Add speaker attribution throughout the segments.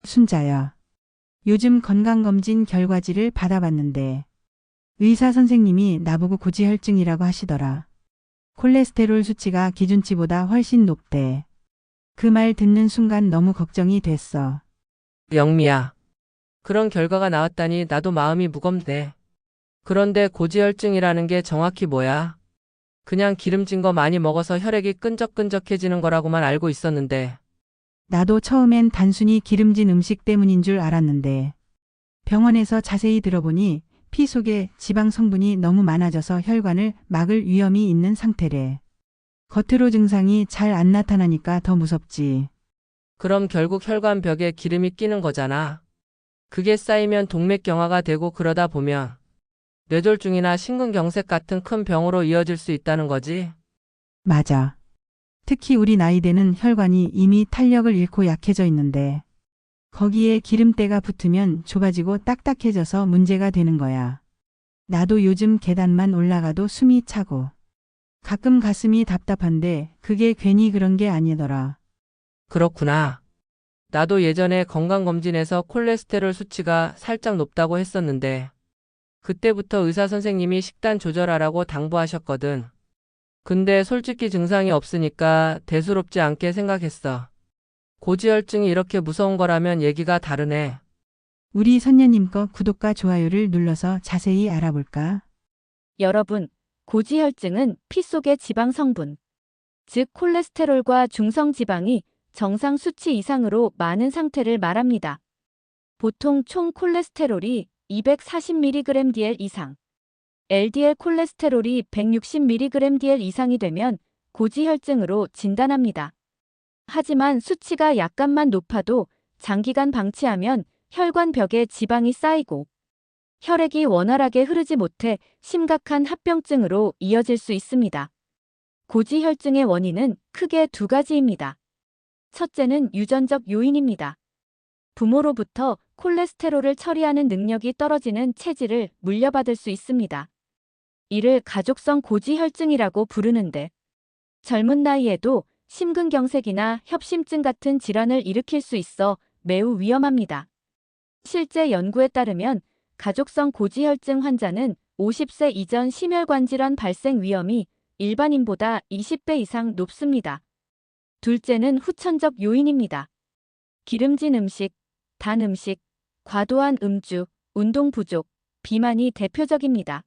Speaker 1: 순자야. 요즘 건강검진 결과지를 받아봤는데 의사 선생님이 나보고 고지혈증이라고 하시더라. 콜레스테롤 수치가 기준치보다 훨씬 높대. 그 말 듣는 순간 너무 걱정이 됐어.
Speaker 2: 영미야. 그런 결과가 나왔다니 나도 마음이 무겁네. 그런데 고지혈증이라는 게 정확히 뭐야? 그냥 기름진 거 많이 먹어서 혈액이 끈적끈적해지는 거라고만 알고 있었는데.
Speaker 1: 나도 처음엔 단순히 기름진 음식 때문인 줄 알았는데 병원에서 자세히 들어보니 피 속에 지방 성분이 너무 많아져서 혈관을 막을 위험이 있는 상태래. 겉으로 증상이 잘 안 나타나니까 더 무섭지.
Speaker 2: 그럼 결국 혈관벽에 기름이 끼는 거잖아. 그게 쌓이면 동맥경화가 되고 그러다 보면 뇌졸중이나 심근경색 같은 큰 병으로 이어질 수 있다는 거지.
Speaker 1: 맞아. 특히 우리 나이대는 혈관이 이미 탄력을 잃고 약해져 있는데 거기에 기름때가 붙으면 좁아지고 딱딱해져서 문제가 되는 거야. 나도 요즘 계단만 올라가도 숨이 차고 가끔 가슴이 답답한데 그게 괜히 그런 게 아니더라.
Speaker 2: 그렇구나. 나도 예전에 건강검진에서 콜레스테롤 수치가 살짝 높다고 했었는데 그때부터 의사 선생님이 식단 조절하라고 당부하셨거든. 근데 솔직히 증상이 없으니까 대수롭지 않게 생각했어. 고지혈증이 이렇게 무서운 거라면 얘기가 다르네.
Speaker 1: 우리 선녀님 거 구독과 좋아요를 눌러서 자세히 알아볼까?
Speaker 3: 여러분, 고지혈증은 피 속의 지방 성분, 즉 콜레스테롤과 중성 지방이 정상 수치 이상으로 많은 상태를 말합니다. 보통 총 콜레스테롤이 240mg/dl 이상, LDL 콜레스테롤이 160mg/dl 이상이 되면 고지혈증으로 진단합니다. 하지만 수치가 약간만 높아도 장기간 방치하면 혈관벽에 지방이 쌓이고 혈액이 원활하게 흐르지 못해 심각한 합병증으로 이어질 수 있습니다. 고지혈증의 원인은 크게 두 가지입니다. 첫째는 유전적 요인입니다. 부모로부터 콜레스테롤을 처리하는 능력이 떨어지는 체질을 물려받을 수 있습니다. 이를 가족성 고지혈증이라고 부르는데 젊은 나이에도 심근경색이나 협심증 같은 질환을 일으킬 수 있어 매우 위험합니다. 실제 연구에 따르면 가족성 고지혈증 환자는 50세 이전 심혈관 질환 발생 위험이 일반인보다 20배 이상 높습니다. 둘째는 후천적 요인입니다. 기름진 음식, 단 음식, 과도한 음주, 운동 부족, 비만이 대표적입니다.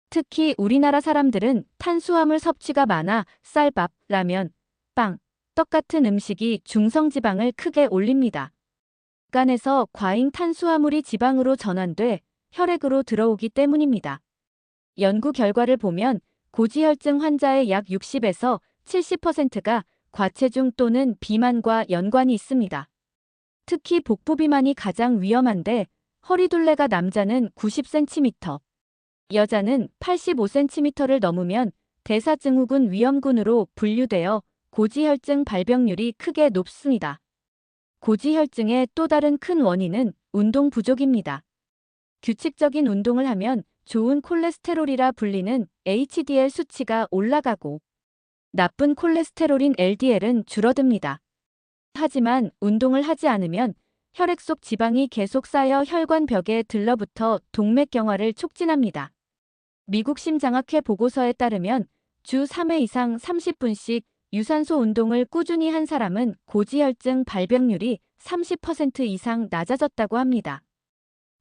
Speaker 3: 특히 우리나라 사람들은 탄수화물 섭취가 많아 쌀밥, 라면, 빵, 떡 같은 음식이 중성지방을 크게 올립니다. 간에서 과잉 탄수화물이 지방으로 전환돼 혈액으로 들어오기 때문입니다. 연구 결과를 보면 고지혈증 환자의 약 60에서 70%가 과체중 또는 비만과 연관이 있습니다. 특히 복부 비만이 가장 위험한데 허리둘레가 남자는 90cm, 여자는 85cm를 넘으면 대사증후군 위험군으로 분류되어 고지혈증 발병률이 크게 높습니다. 고지혈증의 또 다른 큰 원인은 운동 부족입니다. 규칙적인 운동을 하면 좋은 콜레스테롤이라 불리는 HDL 수치가 올라가고 나쁜 콜레스테롤인 LDL은 줄어듭니다. 하지만 운동을 하지 않으면 혈액 속 지방이 계속 쌓여 혈관벽에 들러붙어 동맥경화를 촉진합니다. 미국 심장학회 보고서에 따르면 주 3회 이상 30분씩 유산소 운동을 꾸준히 한 사람은 고지혈증 발병률이 30% 이상 낮아졌다고 합니다.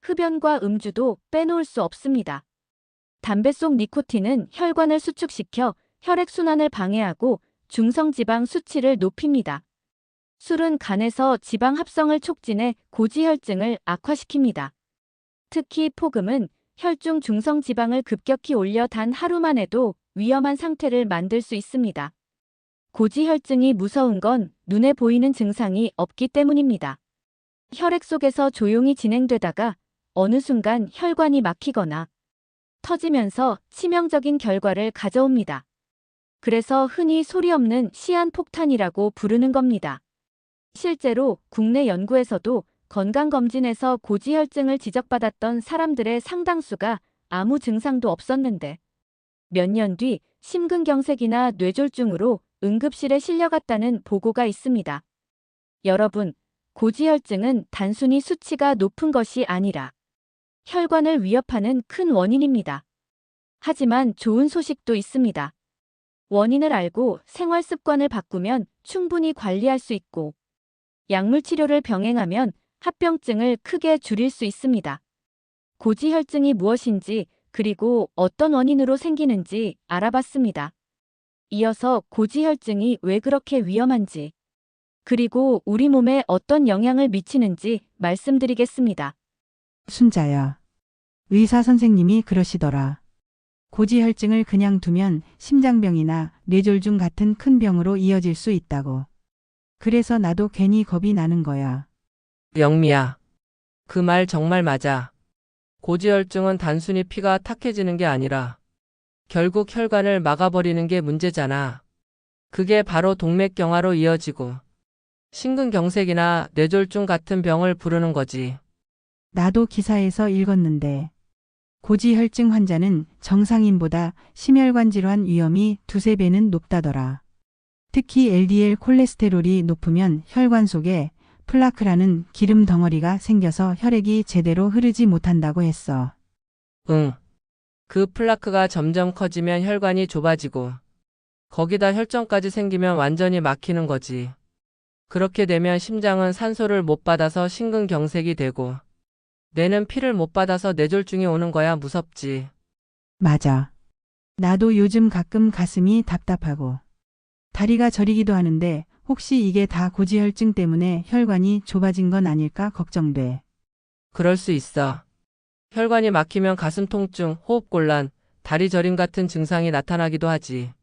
Speaker 3: 흡연과 음주도 빼놓을 수 없습니다. 담배 속 니코틴은 혈관을 수축시켜 혈액순환을 방해하고 중성지방 수치를 높입니다. 술은 간에서 지방 합성을 촉진해 고지혈증을 악화시킵니다. 특히 폭음은 혈중 중성지방을 급격히 올려 단 하루만 해도 위험한 상태를 만들 수 있습니다. 고지혈증이 무서운 건 눈에 보이는 증상이 없기 때문입니다. 혈액 속에서 조용히 진행되다가 어느 순간 혈관이 막히거나 터지면서 치명적인 결과를 가져옵니다. 그래서 흔히 소리 없는 시한폭탄이라고 부르는 겁니다. 실제로 국내 연구에서도 건강검진에서 고지혈증을 지적받았던 사람들의 상당수가 아무 증상도 없었는데 몇 년 뒤 심근경색이나 뇌졸중으로 응급실에 실려갔다는 보고가 있습니다. 여러분, 고지혈증은 단순히 수치가 높은 것이 아니라 혈관을 위협하는 큰 원인입니다. 하지만 좋은 소식도 있습니다. 원인을 알고 생활 습관을 바꾸면 충분히 관리할 수 있고, 약물 치료를 병행하면 합병증을 크게 줄일 수 있습니다. 고지혈증이 무엇인지, 그리고 어떤 원인으로 생기는지 알아봤습니다. 이어서 고지혈증이 왜 그렇게 위험한지, 그리고 우리 몸에 어떤 영향을 미치는지 말씀드리겠습니다.
Speaker 1: 순자야. 의사 선생님이 그러시더라. 고지혈증을 그냥 두면 심장병이나 뇌졸중 같은 큰 병으로 이어질 수 있다고. 그래서 나도 괜히 겁이 나는 거야.
Speaker 2: 영미야. 그 말 정말 맞아. 고지혈증은 단순히 피가 탁해지는 게 아니라 결국 혈관을 막아버리는 게 문제잖아. 그게 바로 동맥경화로 이어지고 심근경색이나 뇌졸중 같은 병을 부르는 거지.
Speaker 1: 나도 기사에서 읽었는데 고지혈증 환자는 정상인보다 심혈관 질환 위험이 두세 배는 높다더라. 특히 LDL 콜레스테롤이 높으면 혈관 속에 플라크라는 기름 덩어리가 생겨서 혈액이 제대로 흐르지 못한다고 했어.
Speaker 2: 응. 그 플라크가 점점 커지면 혈관이 좁아지고 거기다 혈전까지 생기면 완전히 막히는 거지. 그렇게 되면 심장은 산소를 못 받아서 심근경색이 되고 뇌는 피를 못 받아서 뇌졸중이 오는 거야. 무섭지.
Speaker 1: 맞아. 나도 요즘 가끔 가슴이 답답하고 다리가 저리기도 하는데 혹시 이게 다 고지혈증 때문에 혈관이 좁아진 건 아닐까 걱정돼.
Speaker 2: 그럴 수 있어. 혈관이 막히면 가슴 통증, 호흡곤란, 다리 저림 같은 증상이 나타나기도 하지.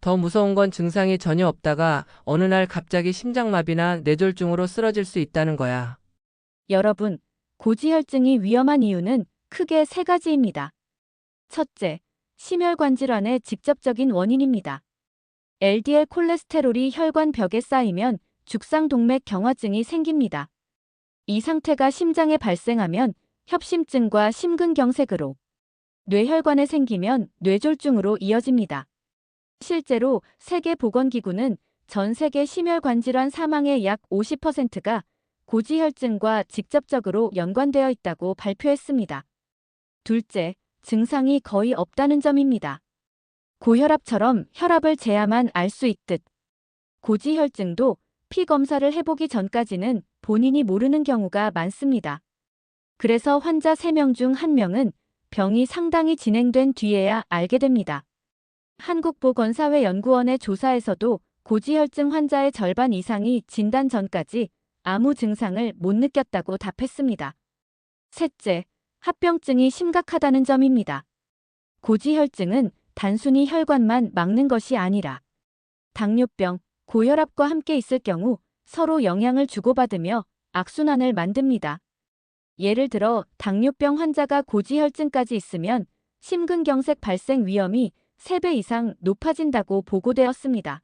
Speaker 2: 더 무서운 건 증상이 전혀 없다가 어느 날 갑자기 심장마비나 뇌졸중으로 쓰러질 수 있다는 거야.
Speaker 3: 여러분, 고지혈증이 위험한 이유는 크게 세 가지입니다. 첫째, 심혈관 질환의 직접적인 원인입니다. LDL 콜레스테롤이 혈관 벽에 쌓이면 죽상동맥 경화증이 생깁니다. 이 상태가 심장에 발생하면 협심증과 심근경색으로, 뇌혈관에 생기면 뇌졸중으로 이어집니다. 실제로 세계보건기구는 전 세계 심혈관 질환 사망의 약 50%가 고지혈증과 직접적으로 연관되어 있다고 발표했습니다. 둘째, 증상이 거의 없다는 점입니다. 고혈압처럼 혈압을 재야만 알 수 있듯 고지혈증도 피 검사를 해보기 전까지는 본인이 모르는 경우가 많습니다. 그래서 환자 3명 중 1명은 병이 상당히 진행된 뒤에야 알게 됩니다. 한국보건사회연구원의 조사에서도 고지혈증 환자의 절반 이상이 진단 전까지 아무 증상을 못 느꼈다고 답했습니다. 셋째, 합병증이 심각하다는 점입니다. 고지혈증은 단순히 혈관만 막는 것이 아니라 당뇨병, 고혈압과 함께 있을 경우 서로 영향을 주고받으며 악순환을 만듭니다. 예를 들어 당뇨병 환자가 고지혈증까지 있으면 심근경색 발생 위험이 3배 이상 높아진다고 보고되었습니다.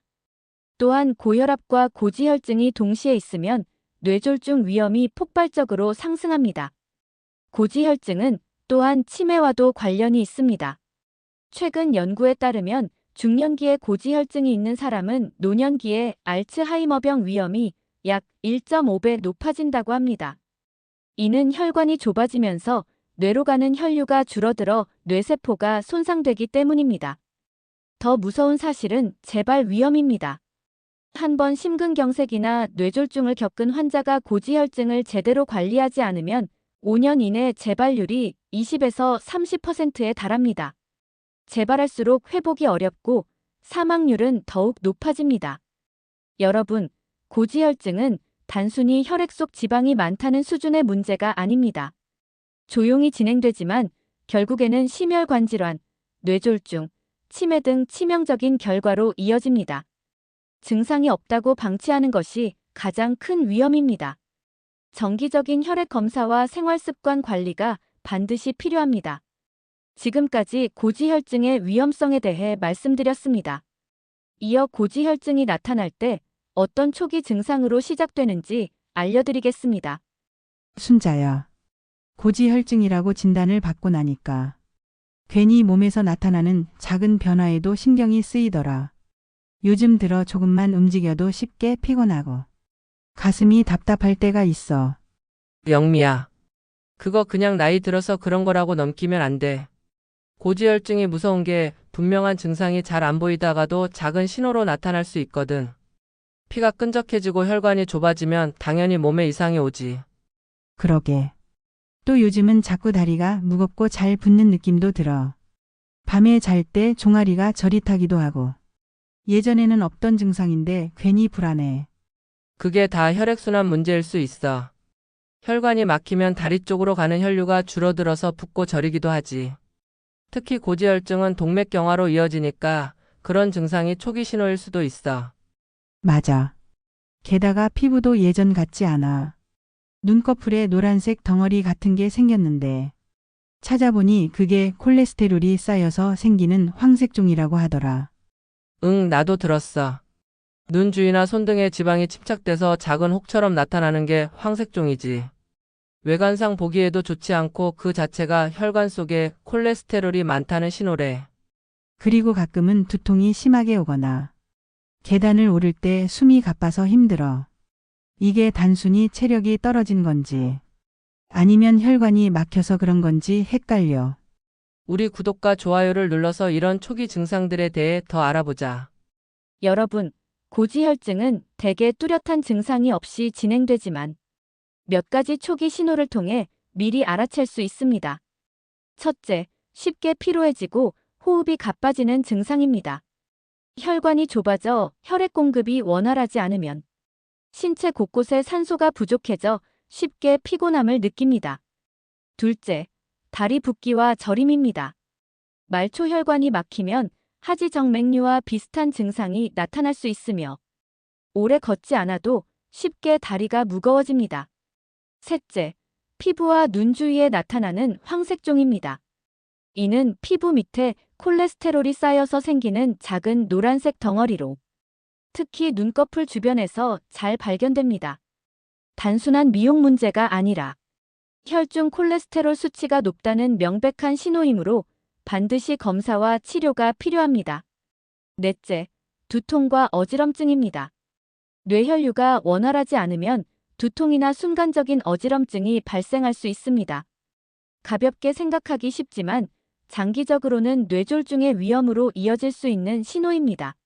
Speaker 3: 또한 고혈압과 고지혈증이 동시에 있으면 뇌졸중 위험이 폭발적으로 상승합니다. 고지혈증은 또한 치매와도 관련이 있습니다. 최근 연구에 따르면 중년기에 고지혈증이 있는 사람은 노년기에 알츠하이머병 위험이 약 1.5배 높아진다고 합니다. 이는 혈관이 좁아지면서 뇌로 가는 혈류가 줄어들어 뇌세포가 손상되기 때문입니다. 더 무서운 사실은 재발 위험입니다. 한번 심근경색이나 뇌졸중을 겪은 환자가 고지혈증을 제대로 관리하지 않으면 5년 이내 재발률이 20에서 30%에 달합니다. 재발할수록 회복이 어렵고 사망률은 더욱 높아집니다. 여러분, 고지혈증은 단순히 혈액 속 지방이 많다는 수준의 문제가 아닙니다. 조용히 진행되지만 결국에는 심혈관 질환, 뇌졸중, 치매 등 치명적인 결과로 이어집니다. 증상이 없다고 방치하는 것이 가장 큰 위험입니다. 정기적인 혈액 검사와 생활습관 관리가 반드시 필요합니다. 지금까지 고지혈증의 위험성에 대해 말씀드렸습니다. 이어 고지혈증이 나타날 때 어떤 초기 증상으로 시작되는지 알려드리겠습니다.
Speaker 1: 순자야. 고지혈증이라고 진단을 받고 나니까 괜히 몸에서 나타나는 작은 변화에도 신경이 쓰이더라. 요즘 들어 조금만 움직여도 쉽게 피곤하고 가슴이 답답할 때가 있어.
Speaker 2: 영미야. 그거 그냥 나이 들어서 그런 거라고 넘기면 안 돼. 고지혈증이 무서운 게 분명한 증상이 잘 안 보이다가도 작은 신호로 나타날 수 있거든. 피가 끈적해지고 혈관이 좁아지면 당연히 몸에 이상이 오지.
Speaker 1: 그러게. 또 요즘은 자꾸 다리가 무겁고 잘 붓는 느낌도 들어. 밤에 잘 때 종아리가 저릿하기도 하고. 예전에는 없던 증상인데 괜히 불안해.
Speaker 2: 그게 다 혈액순환 문제일 수 있어. 혈관이 막히면 다리 쪽으로 가는 혈류가 줄어들어서 붓고 저리기도 하지. 특히 고지혈증은 동맥경화로 이어지니까 그런 증상이 초기 신호일 수도 있어.
Speaker 1: 맞아. 게다가 피부도 예전 같지 않아. 눈꺼풀에 노란색 덩어리 같은 게 생겼는데 찾아보니 그게 콜레스테롤이 쌓여서 생기는 황색종이라고 하더라.
Speaker 2: 응, 나도 들었어. 눈 주위나 손 등에 지방이 침착돼서 작은 혹처럼 나타나는 게 황색종이지. 외관상 보기에도 좋지 않고 그 자체가 혈관 속에 콜레스테롤이 많다는 신호래.
Speaker 1: 그리고 가끔은 두통이 심하게 오거나 계단을 오를 때 숨이 가빠서 힘들어. 이게 단순히 체력이 떨어진 건지 아니면 혈관이 막혀서 그런 건지 헷갈려.
Speaker 2: 우리 구독과 좋아요를 눌러서 이런 초기 증상들에 대해 더 알아보자.
Speaker 3: 여러분, 고지혈증은 대개 뚜렷한 증상이 없이 진행되지만 몇 가지 초기 신호를 통해 미리 알아챌 수 있습니다. 첫째, 쉽게 피로해지고 호흡이 가빠지는 증상입니다. 혈관이 좁아져 혈액 공급이 원활하지 않으면 신체 곳곳에 산소가 부족해져 쉽게 피곤함을 느낍니다. 둘째, 다리 붓기와 저림입니다. 말초혈관이 막히면 하지정맥류와 비슷한 증상이 나타날 수 있으며 오래 걷지 않아도 쉽게 다리가 무거워집니다. 셋째, 피부와 눈 주위에 나타나는 황색종입니다. 이는 피부 밑에 콜레스테롤이 쌓여서 생기는 작은 노란색 덩어리로 특히 눈꺼풀 주변에서 잘 발견됩니다. 단순한 미용 문제가 아니라 혈중 콜레스테롤 수치가 높다는 명백한 신호이므로 반드시 검사와 치료가 필요합니다. 넷째, 두통과 어지럼증입니다. 뇌혈류가 원활하지 않으면 두통이나 순간적인 어지럼증이 발생할 수 있습니다. 가볍게 생각하기 쉽지만 장기적으로는 뇌졸중의 위험으로 이어질 수 있는 신호입니다.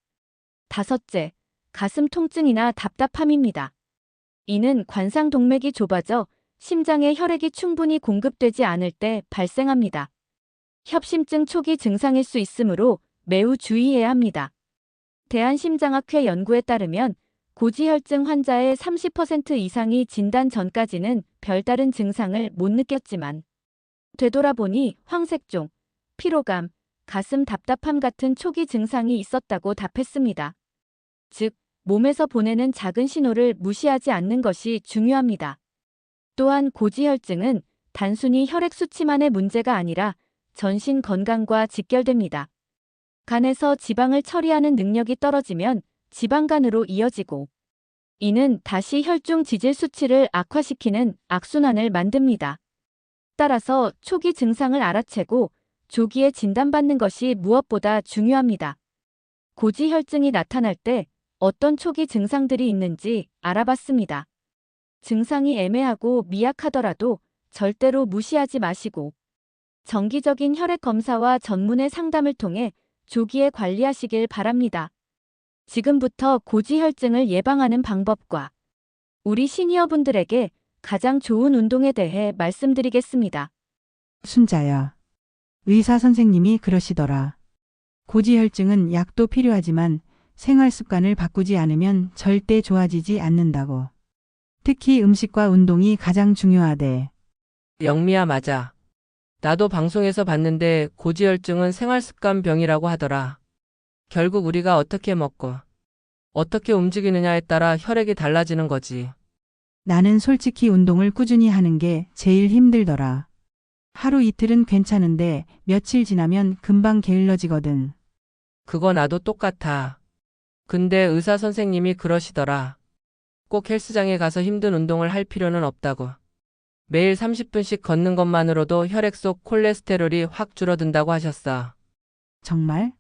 Speaker 3: 다섯째, 가슴 통증이나 답답함입니다. 이는 관상동맥이 좁아져 심장에 혈액이 충분히 공급되지 않을 때 발생합니다. 협심증 초기 증상일 수 있으므로 매우 주의해야 합니다. 대한심장학회 연구에 따르면 고지혈증 환자의 30% 이상이 진단 전까지는 별다른 증상을 못 느꼈지만 되돌아보니 황색종, 피로감, 가슴 답답함 같은 초기 증상이 있었다고 답했습니다. 즉, 몸에서 보내는 작은 신호를 무시하지 않는 것이 중요합니다. 또한 고지혈증은 단순히 혈액 수치만의 문제가 아니라 전신 건강과 직결됩니다. 간에서 지방을 처리하는 능력이 떨어지면 지방간으로 이어지고 이는 다시 혈중 지질 수치를 악화시키는 악순환을 만듭니다. 따라서 초기 증상을 알아채고 조기에 진단받는 것이 무엇보다 중요합니다. 고지혈증이 나타날 때 어떤 초기 증상들이 있는지 알아봤습니다. 증상이 애매하고 미약하더라도 절대로 무시하지 마시고 정기적인 혈액 검사와 전문의 상담을 통해 조기에 관리하시길 바랍니다. 지금부터 고지혈증을 예방하는 방법과 우리 시니어분들에게 가장 좋은 운동에 대해 말씀드리겠습니다.
Speaker 1: 순자야. 의사 선생님이 그러시더라. 고지혈증은 약도 필요하지만 생활 습관을 바꾸지 않으면 절대 좋아지지 않는다고. 특히 음식과 운동이 가장 중요하대.
Speaker 2: 영미야, 맞아. 나도 방송에서 봤는데 고지혈증은 생활습관병이라고 하더라. 결국 우리가 어떻게 먹고 어떻게 움직이느냐에 따라 혈액이 달라지는 거지.
Speaker 1: 나는 솔직히 운동을 꾸준히 하는 게 제일 힘들더라. 하루 이틀은 괜찮은데 며칠 지나면 금방 게을러지거든.
Speaker 2: 그거 나도 똑같아. 근데 의사 선생님이 그러시더라. 꼭 헬스장에 가서 힘든 운동을 할 필요는 없다고. 매일 30분씩 걷는 것만으로도 혈액 속 콜레스테롤이 확 줄어든다고 하셨어.
Speaker 1: 정말?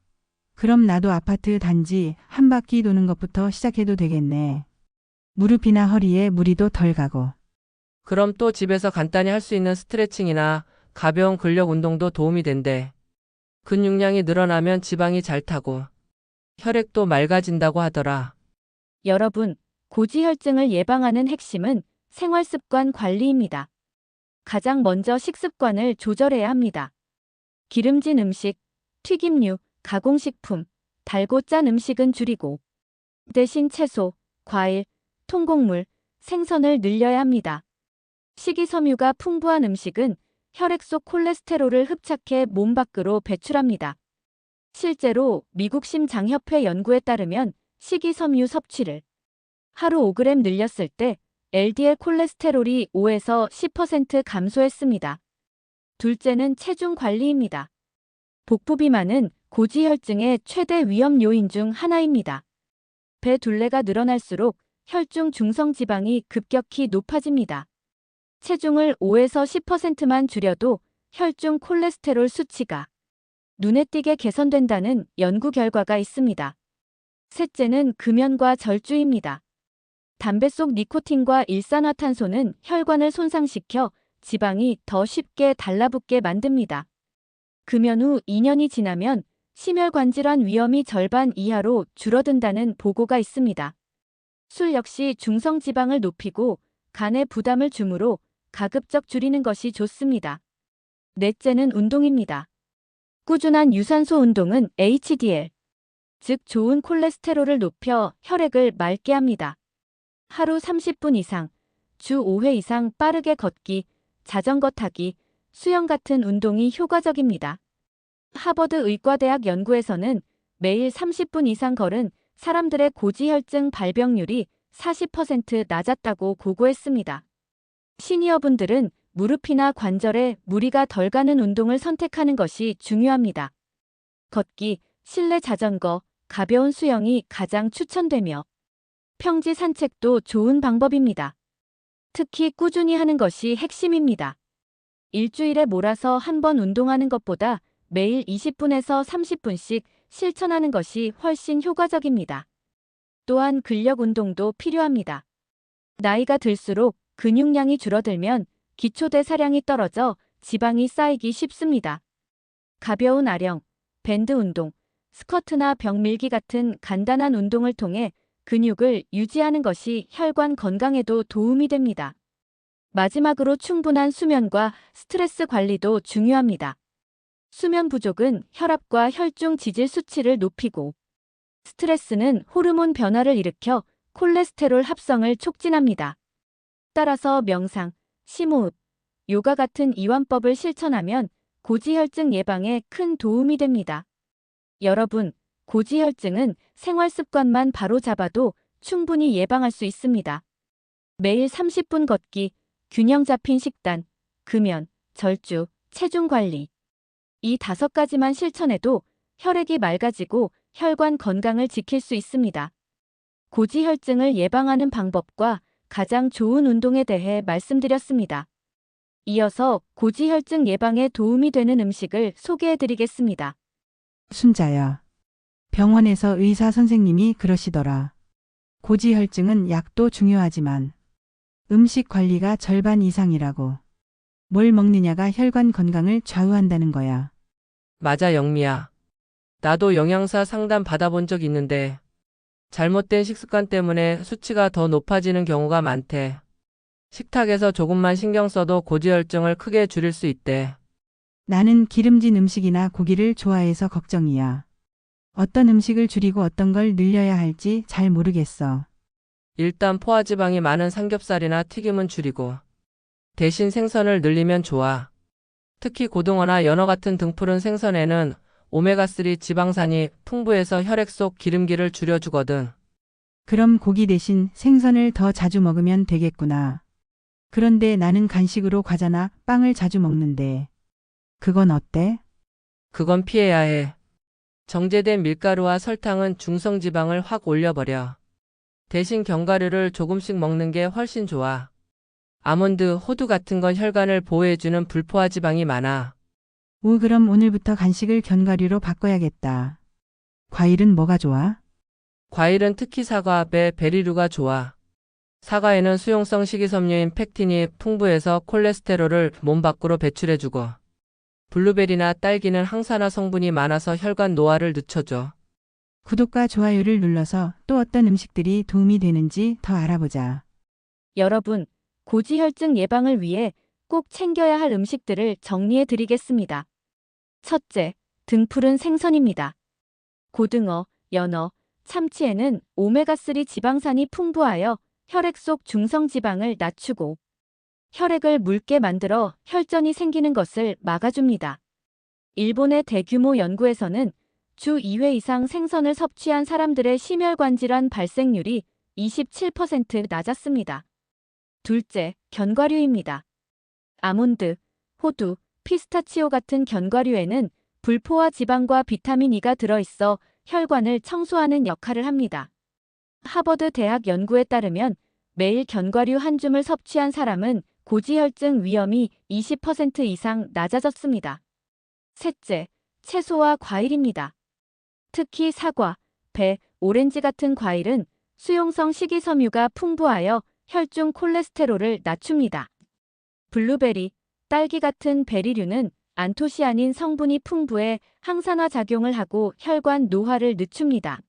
Speaker 1: 그럼 나도 아파트 단지 한 바퀴 도는 것부터 시작해도 되겠네. 무릎이나 허리에 무리도 덜 가고.
Speaker 2: 그럼 또 집에서 간단히 할 수 있는 스트레칭이나 가벼운 근력 운동도 도움이 된대. 근육량이 늘어나면 지방이 잘 타고 혈액도 맑아진다고 하더라.
Speaker 3: 여러분, 고지혈증을 예방하는 핵심은 생활습관 관리입니다. 가장 먼저 식습관을 조절해야 합니다. 기름진 음식, 튀김류, 가공식품, 달고 짠 음식은 줄이고 대신 채소, 과일, 통곡물, 생선을 늘려야 합니다. 식이섬유가 풍부한 음식은 혈액 속 콜레스테롤을 흡착해 몸 밖으로 배출합니다. 실제로 미국 심장협회 연구에 따르면 식이섬유 섭취를 하루 5g 늘렸을 때 LDL 콜레스테롤이 5에서 10% 감소했습니다. 둘째는 체중 관리입니다. 복부 비만은 고지혈증의 최대 위험 요인 중 하나입니다. 배 둘레가 늘어날수록 혈중 중성 지방이 급격히 높아집니다. 체중을 5에서 10%만 줄여도 혈중 콜레스테롤 수치가 눈에 띄게 개선된다는 연구 결과가 있습니다. 셋째는 금연과 절주입니다. 담배 속 니코틴과 일산화탄소는 혈관을 손상시켜 지방이 더 쉽게 달라붙게 만듭니다. 금연 후 2년이 지나면 심혈관 질환 위험이 절반 이하로 줄어든다는 보고가 있습니다. 술 역시 중성 지방을 높이고 간에 부담을 주므로 가급적 줄이는 것이 좋습니다. 넷째는 운동입니다. 꾸준한 유산소 운동은 HDL, 즉 좋은 콜레스테롤을 높여 혈액을 맑게 합니다. 하루 30분 이상, 주 5회 이상 빠르게 걷기, 자전거 타기, 수영 같은 운동이 효과적입니다. 하버드 의과대학 연구에서는 매일 30분 이상 걸은 사람들의 고지혈증 발병률이 40% 낮았다고 보고했습니다. 시니어분들은 무릎이나 관절에 무리가 덜 가는 운동을 선택하는 것이 중요합니다. 걷기, 실내 자전거, 가벼운 수영이 가장 추천되며 평지 산책도 좋은 방법입니다. 특히 꾸준히 하는 것이 핵심입니다. 일주일에 몰아서 한 번 운동하는 것보다 매일 20분에서 30분씩 실천하는 것이 훨씬 효과적입니다. 또한 근력 운동도 필요합니다. 나이가 들수록 근육량이 줄어들면 기초대사량이 떨어져 지방이 쌓이기 쉽습니다. 가벼운 아령, 밴드 운동, 스쿼트나 벽 밀기 같은 간단한 운동을 통해 근육을 유지하는 것이 혈관 건강에도 도움이 됩니다. 마지막으로 충분한 수면과 스트레스 관리도 중요합니다. 수면 부족은 혈압과 혈중 지질 수치를 높이고 스트레스는 호르몬 변화를 일으켜 콜레스테롤 합성을 촉진합니다. 따라서 명상, 심호흡, 요가 같은 이완법을 실천하면 고지혈증 예방에 큰 도움이 됩니다. 여러분, 고지혈증은 생활 습관만 바로 잡아도 충분히 예방할 수 있습니다. 매일 30분 걷기, 균형 잡힌 식단, 금연, 절주, 체중 관리. 이 5가지만 실천해도 혈액이 맑아지고 혈관 건강을 지킬 수 있습니다. 고지혈증을 예방하는 방법과 가장 좋은 운동에 대해 말씀드렸습니다. 이어서 고지혈증 예방에 도움이 되는 음식을 소개해드리겠습니다.
Speaker 1: 순자야. 병원에서 의사 선생님이 그러시더라. 고지혈증은 약도 중요하지만 음식 관리가 절반 이상이라고. 뭘 먹느냐가 혈관 건강을 좌우한다는 거야.
Speaker 2: 맞아, 영미야. 나도 영양사 상담 받아본 적 있는데 잘못된 식습관 때문에 수치가 더 높아지는 경우가 많대. 식탁에서 조금만 신경 써도 고지혈증을 크게 줄일 수 있대.
Speaker 1: 나는 기름진 음식이나 고기를 좋아해서 걱정이야. 어떤 음식을 줄이고 어떤 걸 늘려야 할지 잘 모르겠어.
Speaker 2: 일단 포화지방이 많은 삼겹살이나 튀김은 줄이고 대신 생선을 늘리면 좋아. 특히 고등어나 연어 같은 등푸른 생선에는 오메가3 지방산이 풍부해서 혈액 속 기름기를 줄여주거든.
Speaker 1: 그럼 고기 대신 생선을 더 자주 먹으면 되겠구나. 그런데 나는 간식으로 과자나 빵을 자주 먹는데. 그건 어때?
Speaker 2: 그건 피해야 해. 정제된 밀가루와 설탕은 중성지방을 확 올려버려. 대신 견과류를 조금씩 먹는 게 훨씬 좋아. 아몬드, 호두 같은 건 혈관을 보호해주는 불포화 지방이 많아.
Speaker 1: 오, 그럼 오늘부터 간식을 견과류로 바꿔야겠다. 과일은 뭐가 좋아?
Speaker 2: 과일은 특히 사과, 배, 베리류가 좋아. 사과에는 수용성 식이섬유인 팩틴이 풍부해서 콜레스테롤을 몸 밖으로 배출해주고, 블루베리나 딸기는 항산화 성분이 많아서 혈관 노화를 늦춰줘.
Speaker 1: 구독과 좋아요를 눌러서 또 어떤 음식들이 도움이 되는지 더 알아보자.
Speaker 3: 여러분, 고지혈증 예방을 위해 꼭 챙겨야 할 음식들을 정리해 드리겠습니다. 첫째, 등푸른 생선입니다. 고등어, 연어, 참치에는 오메가3 지방산이 풍부하여 혈액 속 중성지방을 낮추고 혈액을 묽게 만들어 혈전이 생기는 것을 막아줍니다. 일본의 대규모 연구에서는 주 2회 이상 생선을 섭취한 사람들의 심혈관 질환 발생률이 27% 낮았습니다. 둘째, 견과류입니다. 아몬드, 호두, 피스타치오 같은 견과류에는 불포화 지방과 비타민 E가 들어있어 혈관을 청소하는 역할을 합니다. 하버드 대학 연구에 따르면 매일 견과류 한 줌을 섭취한 사람은 고지혈증 위험이 20% 이상 낮아졌습니다. 셋째, 채소와 과일입니다. 특히 사과, 배, 오렌지 같은 과일은 수용성 식이섬유가 풍부하여 혈중 콜레스테롤을 낮춥니다. 블루베리, 딸기 같은 베리류는 안토시아닌 성분이 풍부해 항산화 작용을 하고 혈관 노화를 늦춥니다.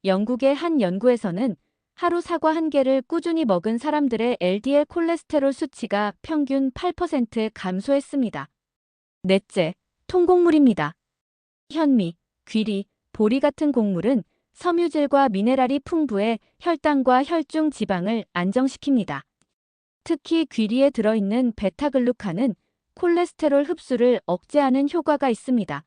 Speaker 3: 영국의 한 연구에서는 하루 사과 한 개를 꾸준히 먹은 사람들의 LDL 콜레스테롤 수치가 평균 8% 감소했습니다. 넷째, 통곡물입니다. 현미, 귀리, 보리 같은 곡물은 섬유질과 미네랄이 풍부해 혈당과 혈중 지방을 안정시킵니다. 특히 귀리에 들어있는 베타글루칸은 콜레스테롤 흡수를 억제하는 효과가 있습니다.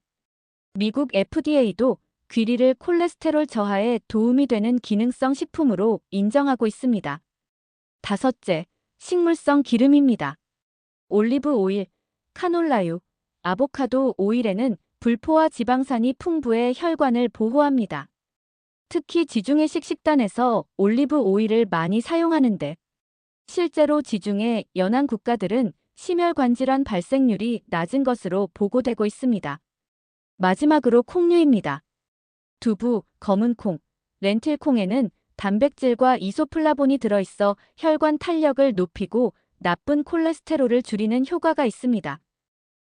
Speaker 3: 미국 FDA도 귀리를 콜레스테롤 저하에 도움이 되는 기능성 식품으로 인정하고 있습니다. 다섯째, 식물성 기름입니다. 올리브 오일, 카놀라유, 아보카도 오일에는 불포화 지방산이 풍부해 혈관을 보호합니다. 특히 지중해식 식단에서 올리브 오일을 많이 사용하는데 실제로 지중해 연안 국가들은 심혈관 질환 발생률이 낮은 것으로 보고되고 있습니다. 마지막으로 콩류입니다. 두부, 검은콩, 렌틸콩에는 단백질과 이소플라본이 들어있어 혈관 탄력을 높이고 나쁜 콜레스테롤을 줄이는 효과가 있습니다.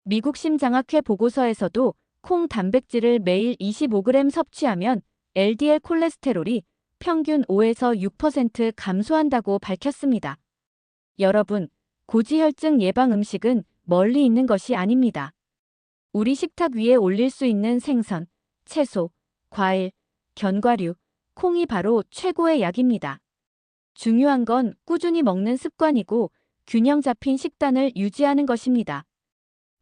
Speaker 3: 미국 심장학회 보고서에서도 콩 단백질을 매일 25g 섭취하면 LDL 콜레스테롤이 평균 5에서 6% 감소한다고 밝혔습니다. 여러분, 고지혈증 예방 음식은 멀리 있는 것이 아닙니다. 우리 식탁 위에 올릴 수 있는 생선, 채소, 과일, 견과류, 콩이 바로 최고의 약입니다. 중요한 건 꾸준히 먹는 습관이고 균형 잡힌 식단을 유지하는 것입니다.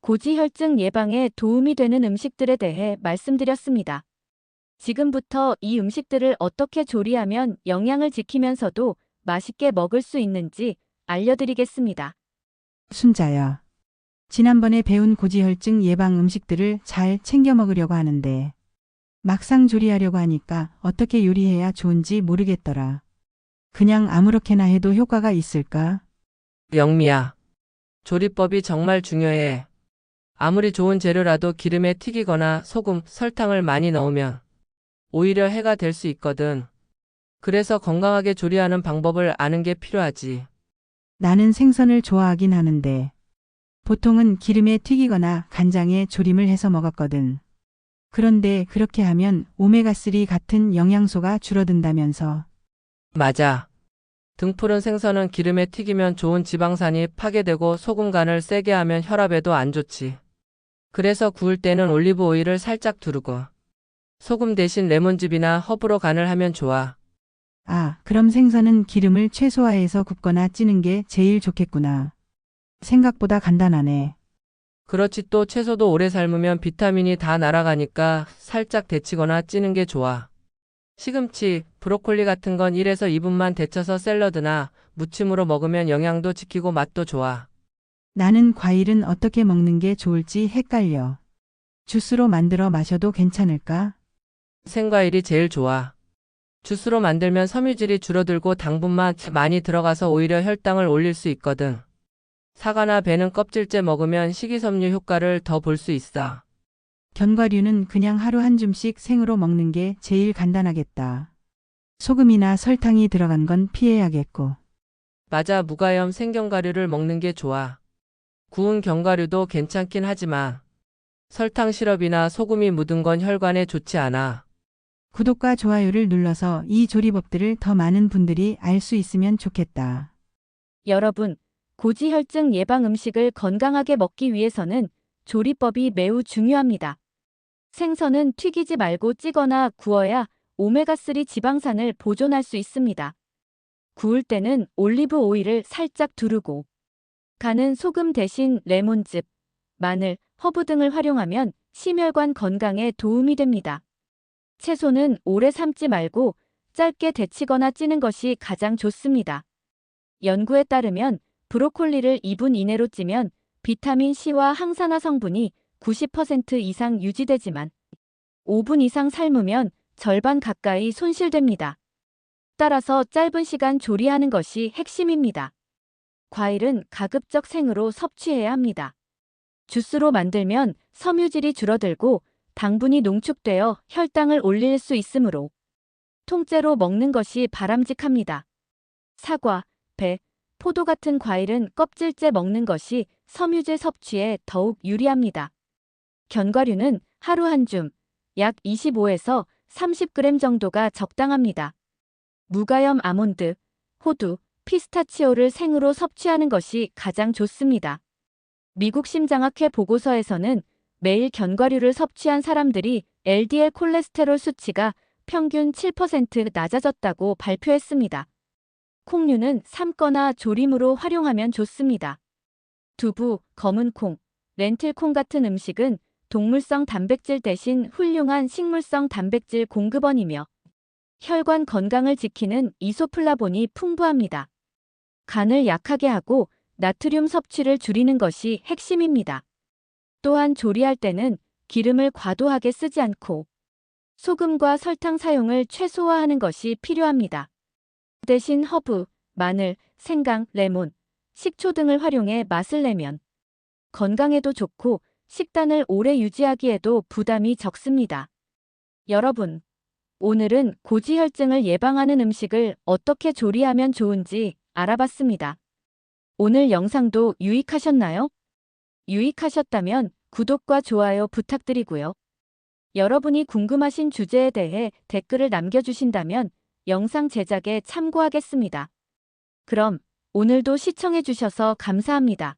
Speaker 3: 고지혈증 예방에 도움이 되는 음식들에 대해 말씀드렸습니다. 지금부터 이 음식들을 어떻게 조리하면 영양을 지키면서도 맛있게 먹을 수 있는지 알려드리겠습니다.
Speaker 1: 순자야. 지난번에 배운 고지혈증 예방 음식들을 잘 챙겨 먹으려고 하는데 막상 조리하려고 하니까 어떻게 요리해야 좋은지 모르겠더라. 그냥 아무렇게나 해도 효과가 있을까?
Speaker 2: 영미야. 조리법이 정말 중요해. 아무리 좋은 재료라도 기름에 튀기거나 소금, 설탕을 많이 넣으면 오히려 해가 될 수 있거든. 그래서 건강하게 조리하는 방법을 아는 게 필요하지.
Speaker 1: 나는 생선을 좋아하긴 하는데 보통은 기름에 튀기거나 간장에 조림을 해서 먹었거든. 그런데 그렇게 하면 오메가3 같은 영양소가 줄어든다면서.
Speaker 2: 맞아. 등푸른 생선은 기름에 튀기면 좋은 지방산이 파괴되고 소금 간을 세게 하면 혈압에도 안 좋지. 그래서 구울 때는 올리브 오일을 살짝 두르고 소금 대신 레몬즙이나 허브로 간을 하면 좋아.
Speaker 1: 아, 그럼 생선은 기름을 최소화해서 굽거나 찌는 게 제일 좋겠구나. 생각보다 간단하네.
Speaker 2: 그렇지, 또 채소도 오래 삶으면 비타민이 다 날아가니까 살짝 데치거나 찌는 게 좋아. 시금치, 브로콜리 같은 건 1에서 2분만 데쳐서 샐러드나 무침으로 먹으면 영양도 지키고 맛도 좋아.
Speaker 1: 나는 과일은 어떻게 먹는 게 좋을지 헷갈려. 주스로 만들어 마셔도 괜찮을까?
Speaker 2: 생과일이 제일 좋아. 주스로 만들면 섬유질이 줄어들고 당분만 많이 들어가서 오히려 혈당을 올릴 수 있거든. 사과나 배는 껍질째 먹으면 식이섬유 효과를 더 볼 수 있어.
Speaker 1: 견과류는 그냥 하루 한 줌씩 생으로 먹는 게 제일 간단하겠다. 소금이나 설탕이 들어간 건 피해야겠고.
Speaker 2: 맞아, 무가염 생견과류를 먹는 게 좋아. 구운 견과류도 괜찮긴 하지만 설탕 시럽이나 소금이 묻은 건 혈관에 좋지 않아.
Speaker 1: 구독과 좋아요를 눌러서 이 조리법들을 더 많은 분들이 알 수 있으면 좋겠다.
Speaker 3: 여러분, 고지혈증 예방 음식을 건강하게 먹기 위해서는 조리법이 매우 중요합니다. 생선은 튀기지 말고 찌거나 구워야 오메가3 지방산을 보존할 수 있습니다. 구울 때는 올리브 오일을 살짝 두르고, 간은 소금 대신 레몬즙, 마늘, 허브 등을 활용하면 심혈관 건강에 도움이 됩니다. 채소는 오래 삶지 말고 짧게 데치거나 찌는 것이 가장 좋습니다. 연구에 따르면 브로콜리를 2분 이내로 찌면 비타민 C와 항산화 성분이 90% 이상 유지되지만 5분 이상 삶으면 절반 가까이 손실됩니다. 따라서 짧은 시간 조리하는 것이 핵심입니다. 과일은 가급적 생으로 섭취해야 합니다. 주스로 만들면 섬유질이 줄어들고 당분이 농축되어 혈당을 올릴 수 있으므로 통째로 먹는 것이 바람직합니다. 사과, 배, 포도 같은 과일은 껍질째 먹는 것이 섬유질 섭취에 더욱 유리합니다. 견과류는 하루 한 줌, 약 25에서 30g 정도가 적당합니다. 무가염 아몬드, 호두, 피스타치오를 생으로 섭취하는 것이 가장 좋습니다. 미국 심장학회 보고서에서는 매일 견과류를 섭취한 사람들이 LDL 콜레스테롤 수치가 평균 7% 낮아졌다고 발표했습니다. 콩류는 삶거나 조림으로 활용하면 좋습니다. 두부, 검은 콩, 렌틸콩 같은 음식은 동물성 단백질 대신 훌륭한 식물성 단백질 공급원이며 혈관 건강을 지키는 이소플라본이 풍부합니다. 간을 약하게 하고 나트륨 섭취를 줄이는 것이 핵심입니다. 또한 조리할 때는 기름을 과도하게 쓰지 않고 소금과 설탕 사용을 최소화하는 것이 필요합니다. 대신 허브, 마늘, 생강, 레몬, 식초 등을 활용해 맛을 내면 건강에도 좋고 식단을 오래 유지하기에도 부담이 적습니다. 여러분, 오늘은 고지혈증을 예방하는 음식을 어떻게 조리하면 좋은지 알아봤습니다. 오늘 영상도 유익하셨나요? 유익하셨다면 구독과 좋아요 부탁드리고요. 여러분이 궁금하신 주제에 대해 댓글을 남겨주신다면 영상 제작에 참고하겠습니다. 그럼 오늘도 시청해주셔서 감사합니다.